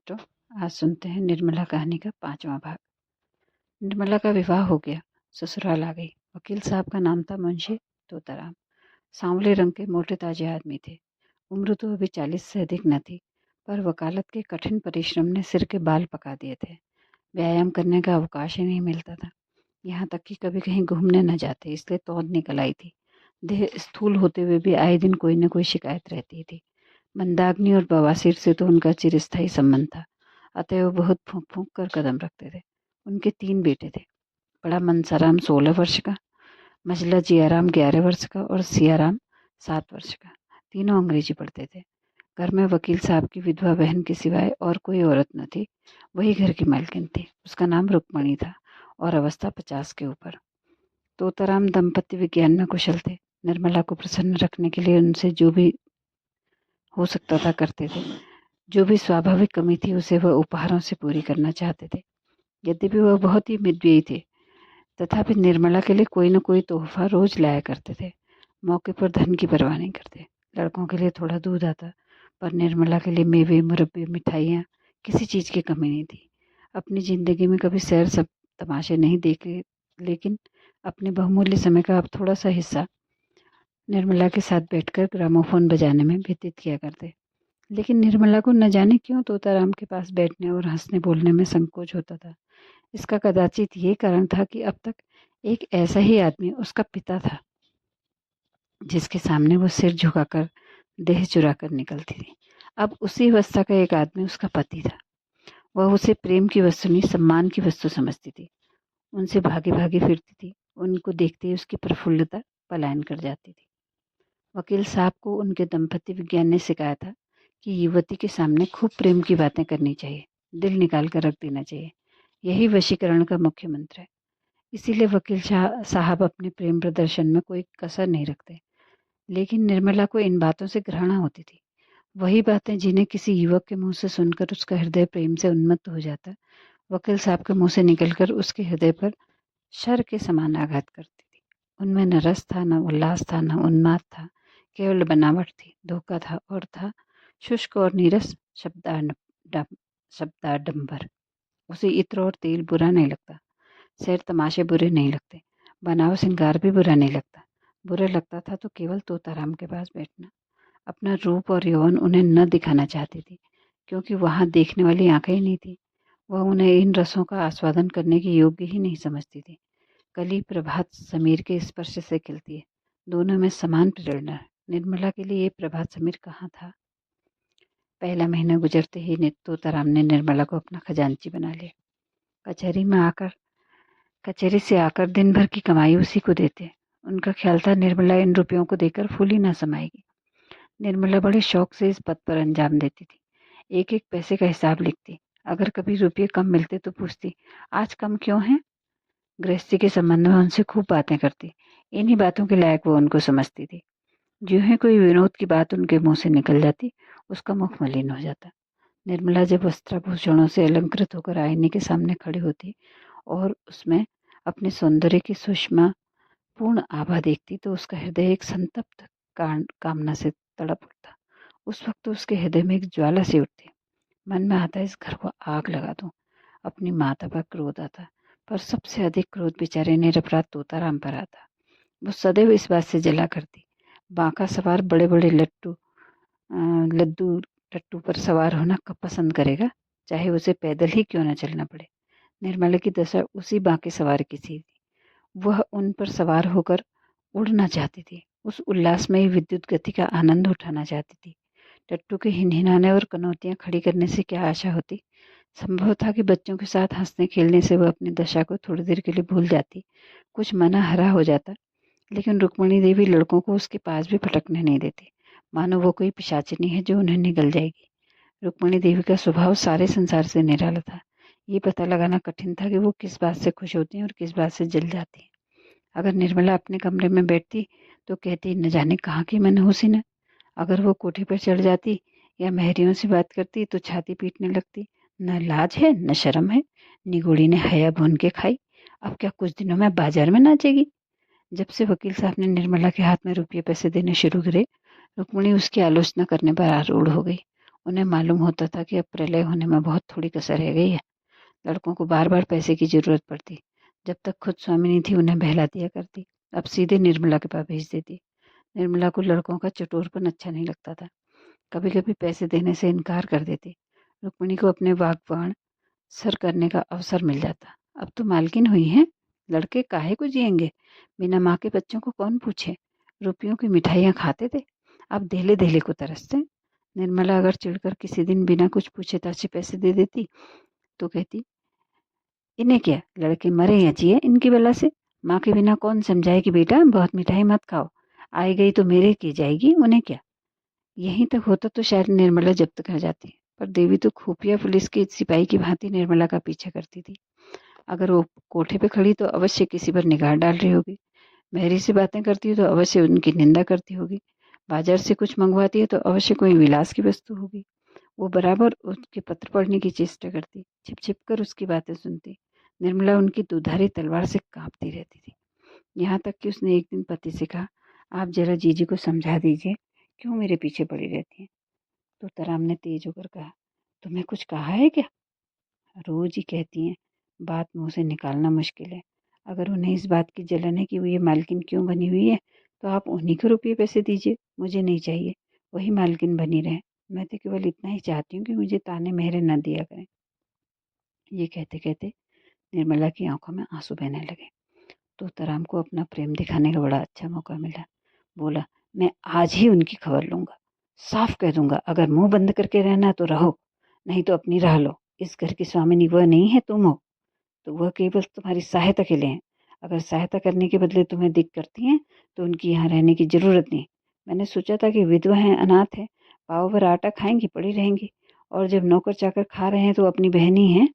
बच्चों, आज सुनते हैं निर्मला कहानी का 5वां भाग। निर्मला का विवाह हो गया, ससुराल आ गई। वकील साहब का नाम था मुंशी तोताराम। सांवले रंग के मोटे ताजे आदमी थे। उम्र तो अभी 40 से अधिक न थी, पर वकालत के कठिन परिश्रम ने सिर के बाल पका दिए थे। व्यायाम करने का अवकाश ही नहीं मिलता था। यहाँ तक कि कभी कहीं घूमने न जाते, इसलिए तौंद निकल आई थी। देह स्थूल होते हुए भी आए दिन कोई न कोई शिकायत रहती थी। मंदाग्नि और बवासीर से तो उनका चिरस्थायी संबंध था, अतः वो बहुत फूंक फूंक कर कदम रखते थे। उनके 3 बेटे थे। बड़ा मनसाराम 16 वर्ष का, मझला जियाराम 11 वर्ष का और सियाराम 7 वर्ष का। तीनों अंग्रेजी पढ़ते थे। घर में वकील साहब की विधवा बहन के सिवाय और कोई औरत न थी। वही घर की मालकिन थी। उसका नाम रुक्मणी था और अवस्था 50 के ऊपर। तोताराम दंपत्ति विज्ञान में कुशल थे। निर्मला को प्रसन्न रखने के लिए उनसे जो भी हो सकता था करते थे। जो भी स्वाभाविक कमी थी उसे वह उपहारों से पूरी करना चाहते थे। यद्यपि वह बहुत ही मितव्ययी थे, तथापि निर्मला के लिए कोई न कोई तोहफा रोज लाया करते थे। मौके पर धन की परवाह नहीं करते। लड़कों के लिए थोड़ा दूध आता, पर निर्मला के लिए मेवे, मुरब्बे, मिठाइयाँ, किसी चीज़ की कमी नहीं थी। अपनी जिंदगी में कभी सैर सब तमाशे नहीं देखे, लेकिन अपने बहुमूल्य समय का अब थोड़ा सा हिस्सा निर्मला के साथ बैठकर ग्रामोफोन बजाने में व्यतीत किया करते। लेकिन निर्मला को न जाने क्यों तोताराम के पास बैठने और हंसने बोलने में संकोच होता था। इसका कदाचित ये कारण था कि अब तक एक ऐसा ही आदमी उसका पिता था, जिसके सामने वो सिर झुकाकर देह चुराकर निकलती थी। अब उसी अवस्था का एक आदमी उसका पति था। वह उसे प्रेम की वस्तु नहीं, सम्मान की वस्तु समझती थी। उनसे भागी भागी फिरती थी। उनको देखते ही उसकी प्रफुल्लता पलायन कर जाती थी। वकील साहब को उनके दंपत्ति विज्ञान ने सिखाया था कि युवती के सामने खूब प्रेम की बातें करनी चाहिए, दिल निकाल कर रख देना चाहिए। यही वशीकरण का मुख्य मंत्र है। इसीलिए वकील साहब अपने प्रेम प्रदर्शन में कोई कसर नहीं रखते। लेकिन निर्मला को इन बातों से घृणा होती थी। वही बातें जिन्हें किसी युवक के मुंह से सुनकर उसका हृदय प्रेम से उन्मत्त हो जाता, वकील साहब के मुंह से निकलकर उसके हृदय पर शर के समान आघात करती थी। उनमें न रस था, न उल्लास था, न उन्माद था। केवल बनावट थी, धोखा था और था शुष्क और नीरस शब्दाडंबर। उसे इत्र और तेल बुरा नहीं लगता, सैर तमाशे बुरे नहीं लगते, बनाव श्रृंगार भी बुरा नहीं लगता। बुरा लगता था तो केवल तोताराम के पास बैठना। अपना रूप और यौवन उन्हें न दिखाना चाहती थी, क्योंकि वहां देखने वाली आंखें ही नहीं थी। वह उन्हें इन रसों का आस्वादन करने के योग्य ही नहीं समझती थी। कली प्रभात समीर के स्पर्श से खिलती है। दोनों में समान प्रेरणा है। निर्मला के लिए ये प्रभात समीर कहाँ था? पहला महीना गुजरते ही तोताराम ने निर्मला को अपना खजांची बना लिया। कचहरी से आकर दिन भर की कमाई उसी को देते। उनका ख्याल था निर्मला इन रुपयों को देकर फूली ना समाएगी। निर्मला बड़े शौक से इस पद पर अंजाम देती थी। एक एक पैसे का हिसाब लिखती। अगर कभी रुपये कम मिलते तो पूछती, आज कम क्यों है? गृहस्थी के संबंध में उनसे खूब बातें करती। इन्हीं बातों के लायक वो उनको समझती थी। जो ही कोई विनोद की बात उनके मुंह से निकल जाती, उसका मुख मलिन हो जाता। निर्मला जब वस्त्राभूषणों से अलंकृत होकर आईने के सामने खड़ी होती और उसमें अपने सौंदर्य की सुषमा पूर्ण आभा देखती, तो उसका हृदय एक संतप्त कामना से तड़प उठता। उस वक्त उसके हृदय में एक ज्वाला सी उठती। मन में आता, इस घर को आग लगा दूं। अपनी माता पर क्रोध आता, पर सबसे अधिक क्रोध बेचारे निरपराध तोताराम पर आता। वो सदैव इस बात से जला करती, बांका सवार बड़े बड़े लद्दू टट्टू पर सवार होना कब पसंद करेगा, चाहे उसे पैदल ही क्यों न चलना पड़े। निर्मला की दशा उसी बांके सवार की सी थी। वह उन पर सवार होकर उड़ना चाहती थी। उस उल्लासमयी विद्युत गति का आनंद उठाना चाहती थी। टट्टू के हिनहिनाने और कनौतियां खड़ी करने से क्या आशा होती? संभव था कि बच्चों के साथ हंसने खेलने से वह अपनी दशा को थोड़ी देर के लिए भूल जाती, कुछ मना हरा हो जाता। लेकिन रुक्मणी देवी लड़कों को उसके पास भी फटकने नहीं देती, मानो वो कोई पिशाचिनी है जो उन्हें निगल जाएगी। रुक्मणी देवी का स्वभाव सारे संसार से निराला था। ये पता लगाना कठिन था कि वो किस बात से खुश होती हैं और किस बात से जल जाती हैं। अगर निर्मला अपने कमरे में बैठती तो कहती, न जाने कहाँ की मनहूसी न। अगर वो कोठे पर चढ़ जाती या महरियों से बात करती तो छाती पीटने लगती। न लाज है न शर्म है, निगोड़ी ने हया भून के खाई। अब क्या कुछ दिनों में बाजार में नाचेगी? जब से वकील साहब ने निर्मला के हाथ में रुपये पैसे देने शुरू करे, रुक्मणी उसकी आलोचना करने पर आरूढ़ हो गई। उन्हें मालूम होता था कि अब प्रलय होने में बहुत थोड़ी कसर रह गई है। लड़कों को बार बार पैसे की जरूरत पड़ती। जब तक खुद स्वामिनी थी उन्हें बहला दिया करती, अब सीधे निर्मला के पास भेज देती। निर्मला को लड़कों का चटोरपन अच्छा नहीं लगता था। कभी कभी पैसे देने से इनकार कर देती। रुक्मिणी को अपने वागवान सर करने का अवसर मिल जाता। अब तो मालकिन हुई है, लड़के काहे को जिएंगे, बिना माँ के बच्चों को कौन पूछे। रुपयों की मिठाइयाँ खाते थे, अब धेले धेले को तरसते। निर्मला अगर चिढ़कर किसी दिन बिना कुछ पूछे ताछे पैसे दे देती तो कहती, इन्हें क्या, लड़के मरे या जिए इनकी बला से। माँ के बिना कौन समझाए कि बेटा बहुत मिठाई मत खाओ, आई गई तो मेरे की जाएगी, उन्हें क्या। यहीं तक होता तो शायद निर्मला जब्त कर जाती, पर देवी तो खुफिया पुलिस के सिपाही की भांति निर्मला का पीछा करती थी। अगर वो कोठे पे खड़ी तो अवश्य किसी पर निगाह डाल रही होगी, मेहरी से बातें करती है तो अवश्य उनकी निंदा करती होगी, बाजार से कुछ मंगवाती है तो अवश्य कोई विलास की वस्तु होगी। वो बराबर उसके पत्र पढ़ने की चेष्टा करती, छिप छिप कर उसकी बातें सुनती। निर्मला उनकी दुधारी तलवार से कांपती रहती थी। यहाँ तक कि उसने एक दिन पति से कहा, आप जरा जीजी को समझा दीजिए, क्यों मेरे पीछे पड़ी रहती हैं। तो तराम ने तेज होकर कहा, तुम्हें कुछ कहा है क्या। रोज ही कहती हैं, बात मुंह से निकालना मुश्किल है। अगर उन्हें इस बात की जलन है कि वो ये मालकिन क्यों बनी हुई है तो आप उन्हीं को रुपये पैसे दीजिए, मुझे नहीं चाहिए, वही मालकिन बनी रहे। मैं तो केवल इतना ही चाहती हूँ कि मुझे ताने मेहरे न दिया करें। ये कहते कहते निर्मला की आंखों में आंसू बहने लगे। तो तराम को अपना प्रेम दिखाने का बड़ा अच्छा मौका मिला। बोला, मैं आज ही उनकी खबर लूंगा, साफ कह दूंगा, अगर मुंह बंद करके रहना तो रहो, नहीं तो अपनी राह लो। इस घर की स्वामिनी वह नहीं है, तुम हो। तो वह केवल तुम्हारी सहायता के लिए हैं। अगर सहायता करने के बदले तुम्हें दिक करती हैं तो उनकी यहाँ रहने की जरूरत नहीं। मैंने सोचा था कि विधवा हैं, अनाथ है, पाव भर आटा खाएंगी पड़ी रहेंगी, और जब नौकर चाकर खा रहे हैं तो अपनी बहन ही है।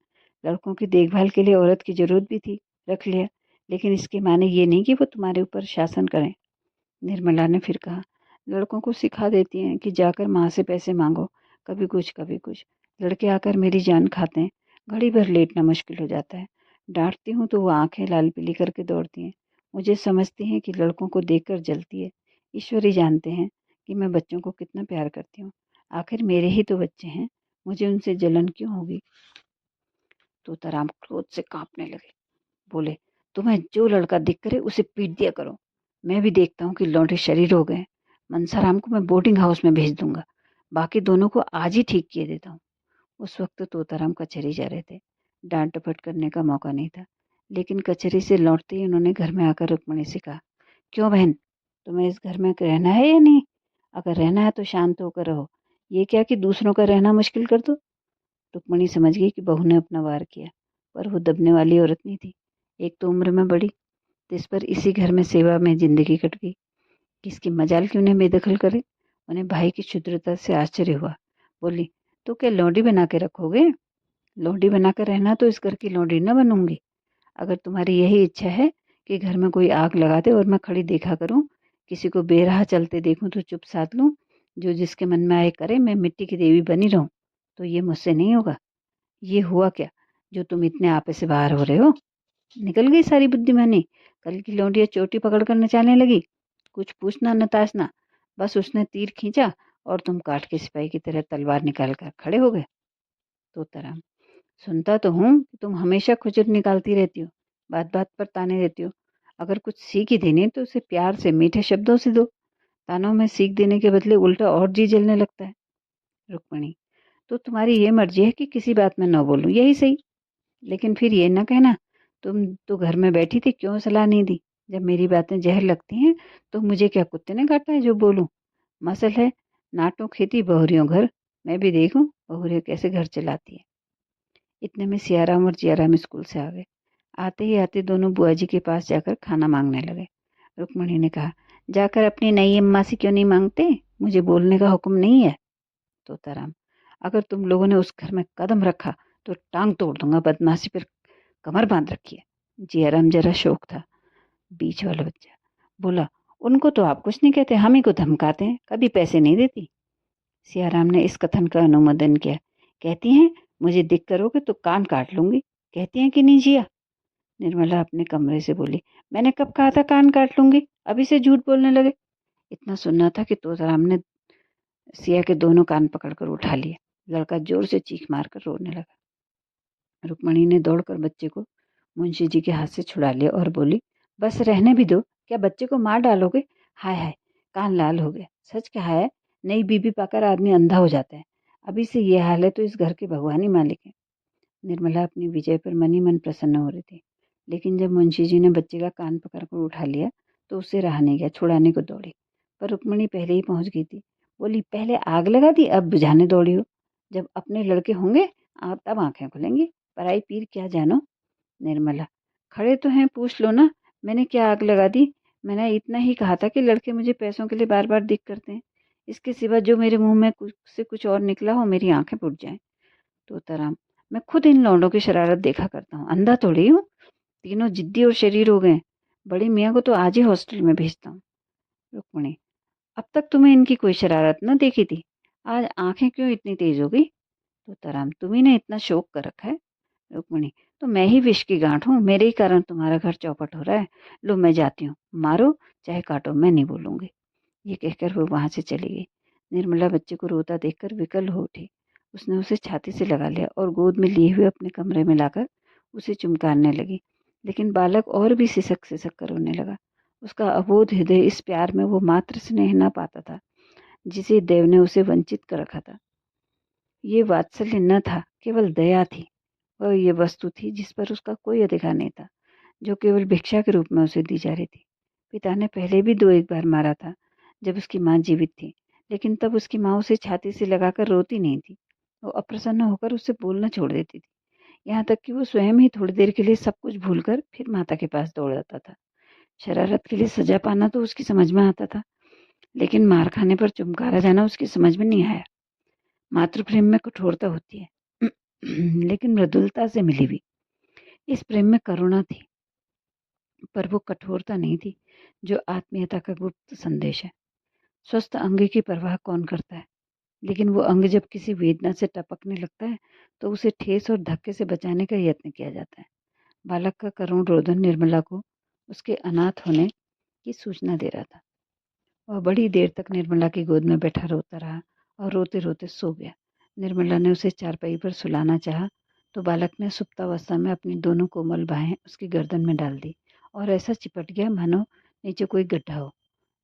लड़कों की देखभाल के लिए औरत की जरूरत भी थी, रख लिया, लेकिन इसके माने ये नहीं कि वो तुम्हारे ऊपर शासन करें। निर्मला ने फिर कहा, लड़कों को सिखा देती हैं कि जाकर माँ से पैसे मांगो, कभी कुछ कभी कुछ। लड़के आकर मेरी जान खाते हैं, घड़ी भर लेटना मुश्किल हो जाता है। डांटती हूँ तो वो आंखें लाल पीली करके दौड़ती हैं। मुझे समझती हैं कि लड़कों को देखकर जलती है। ईश्वर ही जानते हैं कि मैं बच्चों को कितना प्यार करती हूँ, आखिर मेरे ही तो बच्चे हैं, मुझे उनसे जलन क्यों होगी। तोताराम क्रोध से कांपने लगे। बोले, तुम्हें जो लड़का दिख करे उसे पीट दिया करो। मैं भी देखता हूँ कि लौंडे शरीर हो गए। मनसाराम को मैं बोर्डिंग हाउस में भेज दूंगा, बाकी दोनों को आज ही ठीक किए देता हूँ। उस वक्त तोताराम कचहरी जा रहे थे। डांट डपट करने का मौका नहीं था, लेकिन कचहरी से लौटते ही उन्होंने घर में आकर रुक्मणी से कहा, क्यों बहन, तुम्हें इस घर में रहना है या नहीं। अगर रहना है तो शांत होकर रहो, ये क्या कि दूसरों का रहना मुश्किल कर दो। रुक्मणी समझ गई कि बहू ने अपना वार किया, पर वो दबने वाली औरत नहीं थी। एक तो उम्र में बड़ी, जिस पर इसी घर में सेवा में जिंदगी कट गई, किसकी मजाल की उन्हें बेदखल करे। उन्हें भाई की क्षुद्रता से आश्चर्य हुआ। बोली, तो क्या लौंडी बना के रखोगे। लौंडी बनाकर रहना तो इस घर की लौंडी न बनूंगी। अगर तुम्हारी यही इच्छा है कि घर में कोई आग लगा दे और मैं खड़ी देखा करूं, किसी को बेराह चलते देखूं तो चुप साध लूं, जो जिसके मन में आए करे, मैं मिट्टी की देवी बनी रहूं, तो ये मुझसे नहीं होगा। ये हुआ क्या जो तुम इतने आपे से बाहर हो रहे हो। निकल गई सारी बुद्धिमानी। कल की लौंडिया चोटी पकड़कर नचाने लगी, कुछ पूछना न ताछना, बस उसने तीर खींचा और तुम काठ के सिपाही की तरह तलवार निकाल कर खड़े हो गए। तोताराम, सुनता तो हूँ कि तुम हमेशा खुजर निकालती रहती हो, बात बात पर ताने देती हो। अगर कुछ सीख ही देनी तो उसे प्यार से मीठे शब्दों से दो। तानों में सीख देने के बदले उल्टा और जी जलने लगता है। रुक्मणी, तो तुम्हारी ये मर्जी है कि किसी बात में न बोलूं, यही सही। लेकिन फिर ये न कहना, तुम तो घर में बैठी थी, क्यों सलाह नहीं दी। जब मेरी बातें जहर लगती हैं तो मुझे क्या कुत्ते ने काटा है जो बोलूं। मसल है, नाटो खेती बहुरियों घर, मैं भी देखूं बहुरियों कैसे घर चलाती है। इतने में सियाराम और जियाराम स्कूल से आ गए। आते ही आते दोनों बुआ जी के पास जाकर खाना मांगने लगे। रुक्मणी ने कहा, जाकर अपनी नई अम्मा से क्यों नहीं मांगते, मुझे बोलने का हुक्म नहीं है। तोताराम, अगर तुम लोगों ने उस घर में कदम रखा तो टांग तोड़ दूंगा, बदमाशी पर कमर बांध रखी है। जियाराम जरा शौक था, बीच वाला बच्चा। बोला, उनको तो आप कुछ नहीं कहते, हम ही को धमकाते हैं, कभी पैसे नहीं देती। सियाराम ने इस कथन का अनुमोदन किया। कहती हैं मुझे दिख करोगे तो कान काट लूंगी, कहती हैं कि नहीं जिया। निर्मला अपने कमरे से बोली, मैंने कब कहा था कान काट लूंगी, अभी से झूठ बोलने लगे। इतना सुनना था कि तोताराम ने सिया के दोनों कान पकड़कर उठा लिए। लड़का जोर से चीख मारकर रोने लगा। रुक्मणी ने दौड़कर बच्चे को मुंशी जी के हाथ से छुड़ा लिया और बोली, बस रहने भी दो, क्या बच्चे को मार डालोगे? हाय हाय, कान लाल हो गया। सच कहा है, नई बीबी पाकर आदमी अंधा हो जाता है। अभी से ये हाल है तो इस घर के भगवान ही मालिक है। निर्मला अपनी विजय पर मन ही मन प्रसन्न हो रही थी, लेकिन जब मुंशी जी ने बच्चे का कान पकड़कर उठा लिया तो उससे रहा नहीं गया, छुड़ाने को दौड़ी। पर रुक्मणी पहले ही पहुंच गई थी। बोली, पहले आग लगा दी, अब बुझाने दौड़ी हो। जब अपने लड़के होंगे तब आंखें खुलेंगी, पराई पीर क्या जानो। निर्मला, खड़े तो हैं, पूछ लो ना, मैंने क्या आग लगा दी? मैंने इतना ही कहा था कि लड़के मुझे पैसों के लिए बार बार दिख करते हैं। इसके सिवा जो मेरे मुंह में कुछ और निकला हो, मेरी आंखें फूट जाएं। तोताराम, मैं खुद इन लौंडों की शरारत देखा करता हूँ, अंधा थोड़ी हूँ। तीनों जिद्दी और शरीर हो गए। बड़ी मियाँ को तो आज ही हॉस्टल में भेजता हूँ। रुक्मणी, अब तक तुम्हें इनकी कोई शरारत न देखी थी, आज आंखें क्यों इतनी तेज हो गई? तोताराम, तुम्ही ने इतना शोक कर रखा है। रुक्मणी, तो मैं ही विष की गांठ हूँ, मेरे ही कारण तुम्हारा घर चौपट हो रहा है। लो मैं जाती हूँ, मारो चाहे काटो, मैं नहीं बोलूंगी। ये कहकर वो वहां से चली गई। निर्मला बच्चे को रोता देखकर विकल हो उठी। उसने उसे छाती से लगा लिया और गोद में लिए हुए अपने कमरे में लाकर उसे चुमकारने लगी। लेकिन बालक और भी सिसक सिसक कर रोने लगा। उसका अबोध हृदय इस प्यार में वो मात्र स्नेह न पाता था जिसे देव ने उसे वंचित कर रखा था। ये वात्सल्य न था, केवल दया थी। वह ये वस्तु थी जिस पर उसका कोई अधिकार नहीं था, जो केवल भिक्षा के रूप में उसे दी जा रही थी। पिता ने पहले भी 2 एक बार मारा था, जब उसकी माँ जीवित थी, लेकिन तब उसकी माँ उसे छाती से लगाकर रोती नहीं थी। वो अप्रसन्न होकर उससे बोलना छोड़ देती थी, यहाँ तक कि वो स्वयं ही थोड़ी देर के लिए सब कुछ भूलकर फिर माता के पास दौड़ जाता था। शरारत के लिए सजा पाना तो उसकी समझ में आता था, लेकिन मार खाने पर चुमकारा जाना उसकी समझ में नहीं आया। मातृ प्रेम में कठोरता होती है लेकिन मृदुलता से मिली हुई। इस प्रेम में करुणा थी, पर वो कठोरता नहीं थी जो आत्मीयता का गुप्त संदेश है। स्वस्थ अंग की परवाह कौन करता है, लेकिन वो अंग जब किसी वेदना से टपकने लगता है तो उसे ठेस और धक्के से बचाने का यत्न किया जाता है। बालक का करुण रोदन निर्मला को उसके अनाथ होने की सूचना दे रहा था। वह बड़ी देर तक निर्मला की गोद में बैठा रोता रहा और रोते रोते सो गया। निर्मला ने उसे चारपाई पर सुलाना चाहा तो बालक ने सुप्तावस्था में अपनी दोनों कोमल बाहें उसकी गर्दन में डाल दी और ऐसा चिपट गया मानो नीचे कोई गड्ढा हो।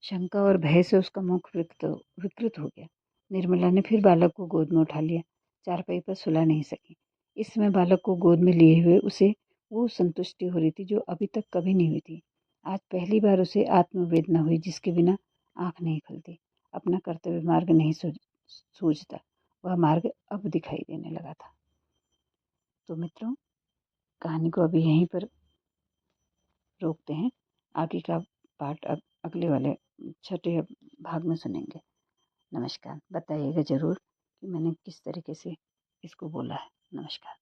शंका और भय से उसका मुख विकृत हो गया। निर्मला ने फिर बालक को गोद में उठा लिया। चारपाई पर सुला नहीं सकी। इस समय बालक को गोद में लिए हुए उसे वो संतुष्टि हो रही थी जो अभी तक कभी नहीं हुई थी। आज पहली बार उसे आत्मवेदना हुई जिसके बिना आंख नहीं खुलती, अपना कर्तव्य मार्ग नहीं सूझता। वह मार्ग अब दिखाई देने लगा था। तो मित्रों, कहानी को अभी यहीं पर रोकते हैं। आगे का पार्ट अगले वाले छठे भाग में सुनेंगे। नमस्कार। बताइएगा ज़रूर कि मैंने किस तरीके से इसको बोला है। नमस्कार।